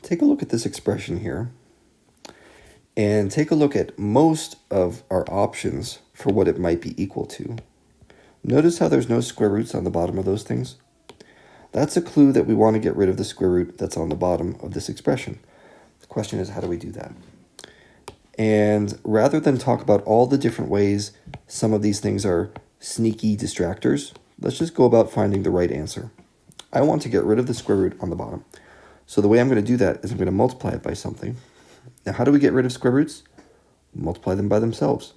take a look at this expression here and take a look at most of our options for what it might be equal to. Notice how there's no square roots on the bottom of those things? That's a clue that we want to get rid of the square root that's on the bottom of this expression. The question is, how do we do that? And rather than talk about all the different ways some of these things are sneaky distractors, let's just go about finding the right answer. I want to get rid of the square root on the bottom. So the way I'm going to do that is I'm going to multiply it by something. Now, how do we get rid of square roots? Multiply them by themselves.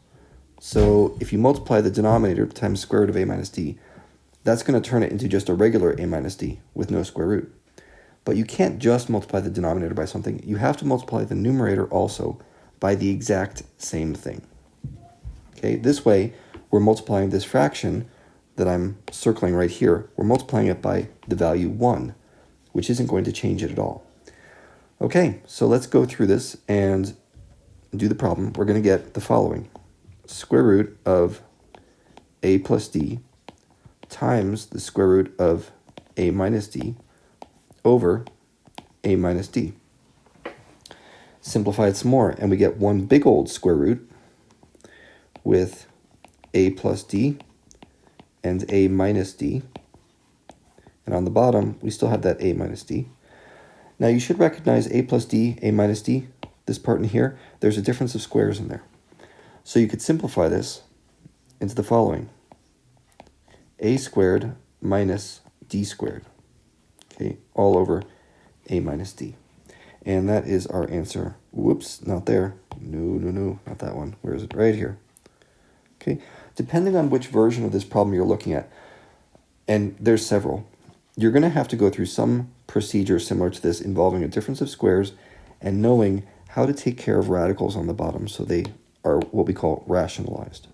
So if you multiply the denominator times the square root of a minus d, that's going to turn it into just a regular a minus d with no square root. But you can't just multiply the denominator by something. You have to multiply the numerator also by the exact same thing. Okay, this way we're multiplying this fraction that I'm circling right here. We're multiplying it by the value 1, which isn't going to change it at all. Okay, so let's go through this and do the problem. We're going to get the following. Square root of a plus d times the square root of a minus d over a minus d. Simplify it some more, and we get one big old square root with a plus d and a minus d. And on the bottom, we still have that a minus d. Now you should recognize a plus d, a minus d, this part in here. There's a difference of squares in there. So you could simplify this into the following. A squared minus d squared. Okay, all over a minus d. And that is our answer. Whoops, not there. No, not that one. Where is it? Right here. Okay, depending on which version of this problem you're looking at, and there's several, you're going to have to go through some procedure similar to this involving a difference of squares and knowing how to take care of radicals on the bottom so they are what we call rationalized.